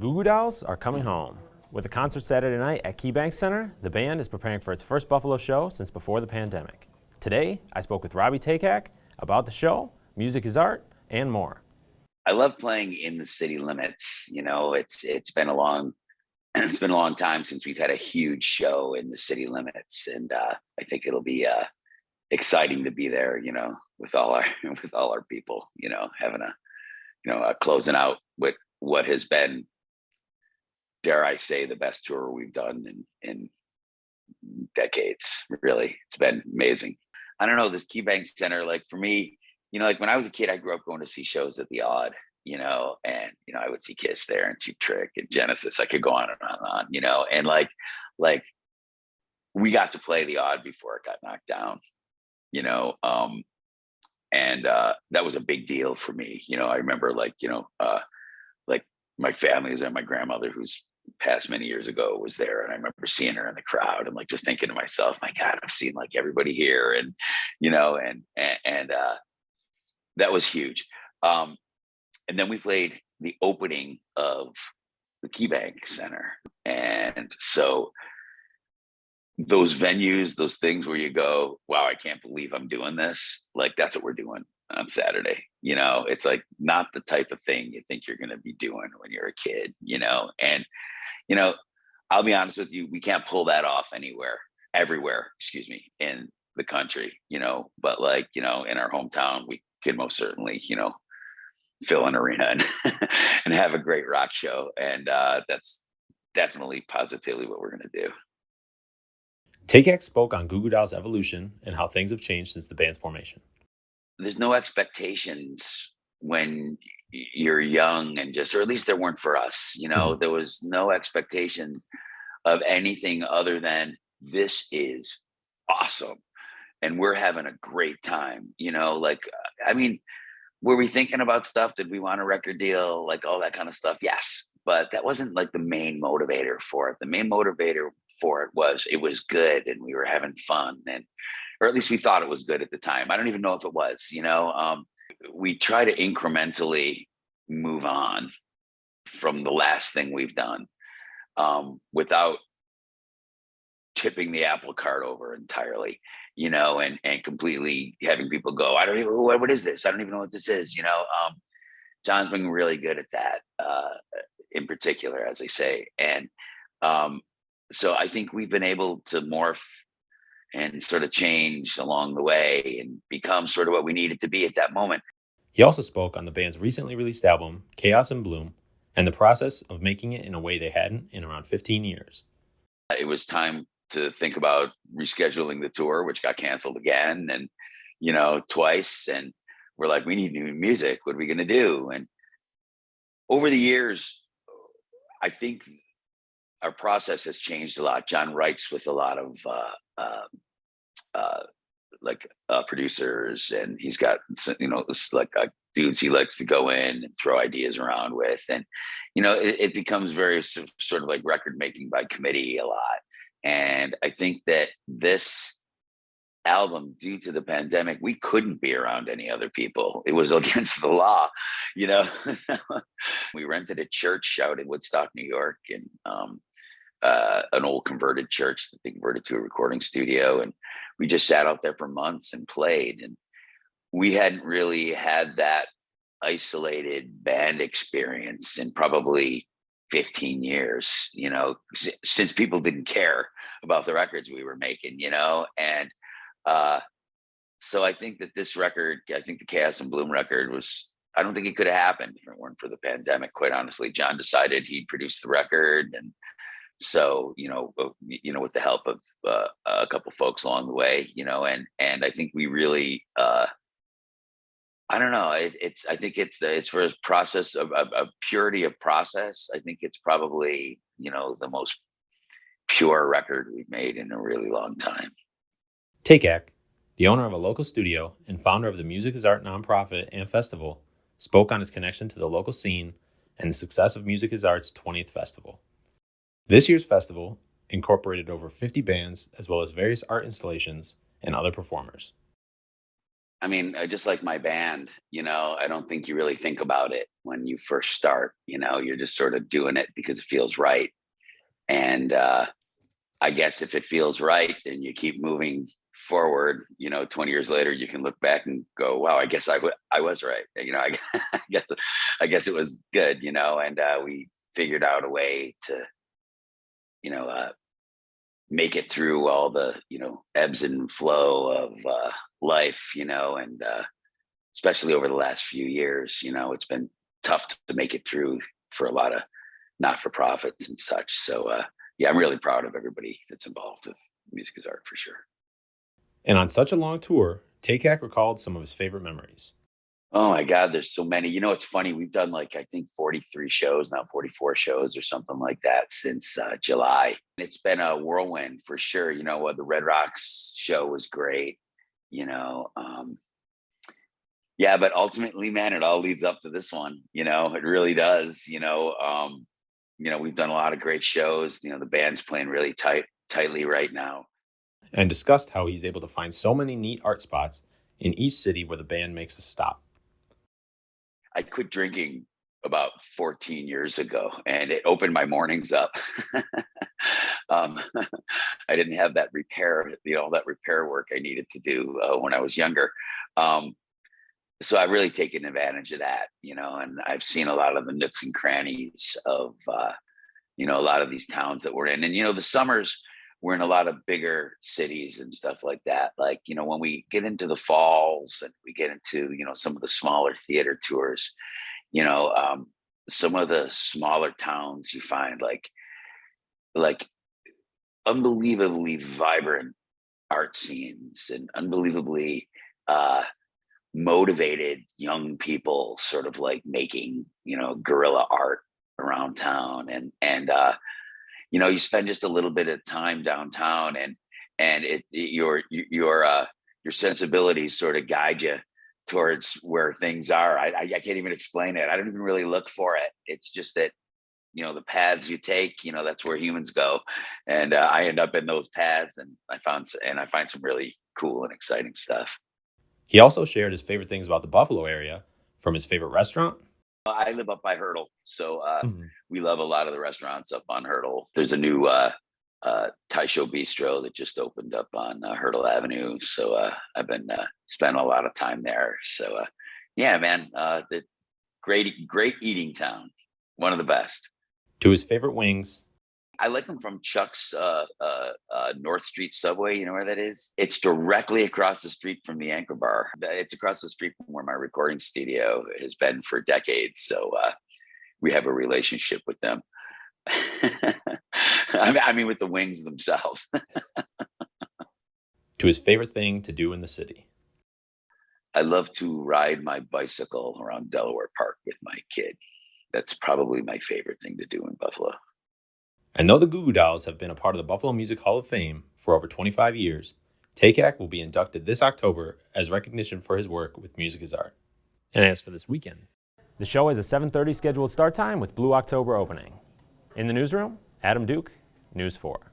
The Goo Goo Dolls are coming home. With a concert Saturday night at KeyBank Center, the band is preparing for its first Buffalo show since before the pandemic. Today, I spoke with Robby Takac about the show, music is art, and more. I love playing in the city limits. It's been a long it's been a long time since we've had a huge show in the city limits, and I think it'll be exciting to be there. With all our with all our people. Having a closing out with what has been, dare I say, the best tour we've done in decades. Really, it's been amazing. I don't know, this KeyBank Center, like for me, like when I was a kid, I grew up going to see shows at the Odd, and I would see Kiss there and Cheap Trick and Genesis. I could go on and on and on, and like we got to play the Odd before it got knocked down, and that was a big deal for me. I remember like my family is there, my grandmother, who's passed many years ago, was there, and I remember seeing her in the crowd and like just thinking to myself, my God, I've seen like everybody here, and that was huge. And then we played the opening of the KeyBank Center, and so those venues, those things where you go, wow, I can't believe I'm doing this. Like that's what we're doing on Saturday. It's like not the type of thing you think you're going to be doing when you're a kid, and I'll be honest with you, we can't pull that off everywhere, in the country, but like, in our hometown, we can most certainly, fill an arena and, and have a great rock show. And that's definitely positively what we're going to do. Takac spoke on Goo Goo Dolls' evolution and how things have changed since the band's formation. There's no expectations when you're young, and or at least there weren't for us, there was no expectation of anything other than this is awesome. And we're having a great time, were we thinking about stuff? Did we want a record deal? Like all that kind of stuff? Yes. But that wasn't like the main motivator for it. The main motivator for it was good, and we were having fun, or at least we thought it was good at the time. I don't even know if it was, we try to incrementally move on from the last thing we've done, without tipping the apple cart over entirely, and completely having people go, I don't even, what is this? I don't even know what this is. John's been really good at that, in particular, as I say. And so I think we've been able to morph and sort of change along the way and become sort of what we needed to be at that moment. He also spoke on the band's recently released album, Chaos and Bloom, and the process of making it in a way they hadn't in around 15 years. It was time to think about rescheduling the tour, which got canceled again and, twice. And we're like, we need new music. What are we going to do? And over the years, I think our process has changed a lot. John writes with a lot of producers, and he's got dudes he likes to go in and throw ideas around with, and it becomes very sort of like record making by committee a lot. And I think that this album, due to the pandemic, we couldn't be around any other people. It was against the law, We rented a church out in Woodstock, New York, and an old converted church that they converted to a recording studio, and we just sat out there for months and played. And we hadn't really had that isolated band experience in probably 15 years, since people didn't care about the records we were making, and so I think that this record, the Chaos and Bloom record, I don't think it could have happened if it weren't for the pandemic, quite honestly. John decided he'd produce the record, and so, with the help of a couple folks along the way, and I think we really, I don't know. I think it's for a process of purity of process. I think it's probably, the most pure record we've made in a really long time. Takac, the owner of a local studio and founder of the Music is Art nonprofit and festival, spoke on his connection to the local scene and the success of Music is Art's 20th festival. This year's festival incorporated over 50 bands, as well as various art installations and other performers. I mean, just like my band, I don't think you really think about it when you first start. You're just sort of doing it because it feels right. And I guess if it feels right and you keep moving forward, 20 years later, you can look back and go, wow, I guess I was right. I guess, I guess it was good, and we figured out a way to, make it through all the, ebbs and flow of life, and especially over the last few years, it's been tough to make it through for a lot of not-for-profits and such. So, yeah, I'm really proud of everybody that's involved with Music is Art for sure. And on such a long tour, Takac recalled some of his favorite memories. Oh my God, there's so many. It's funny. We've done like, I think 43 shows now, 44 shows or something like that since July. It's been a whirlwind for sure. The Red Rocks show was great, you know. Yeah, but ultimately, man, it all leads up to this one, it really does, we've done a lot of great shows. The band's playing really tightly right now. And discussed how he's able to find so many neat art spots in each city where the band makes a stop. I quit drinking about 14 years ago, and it opened my mornings up. I didn't have that repair, all that repair work I needed to do when I was younger. So I've really taken advantage of that, and I've seen a lot of the nooks and crannies of, a lot of these towns that we're in. And, the summers, we're in a lot of bigger cities and stuff like that. Like, when we get into the falls and we get into, some of the smaller theater tours, some of the smaller towns you find like unbelievably vibrant art scenes and unbelievably motivated young people sort of like making, guerrilla art around town. And you spend just a little bit of time downtown, and your sensibilities sort of guide you towards where things are. I can't even explain it. I don't even really look for it. It's just that, the paths you take, that's where humans go. And I end up in those paths, and I find some really cool and exciting stuff. He also shared his favorite things about the Buffalo area, from his favorite restaurant. I live up by Hurdle, so Mm-hmm. we love a lot of the restaurants up on Hurdle. There's a new Taisho Bistro that just opened up on Hurdle Avenue, so I've been spending a lot of time there. So yeah, man, the great eating town, one of the best. To his favorite wings. I like them from Chuck's North Street Subway. You know where that is? It's directly across the street from the Anchor Bar. It's across the street from where my recording studio has been for decades. So we have a relationship with them. I mean, with the wings themselves. To his favorite thing to do in the city. I love to ride my bicycle around Delaware Park with my kid. That's probably my favorite thing to do in Buffalo. And though the Goo Goo Dolls have been a part of the Buffalo Music Hall of Fame for over 25 years, Takac will be inducted this October as recognition for his work with Music is Art. And as for this weekend, the show has a 7:30 scheduled start time with Blue October opening. In the newsroom, Adam Duke, News 4.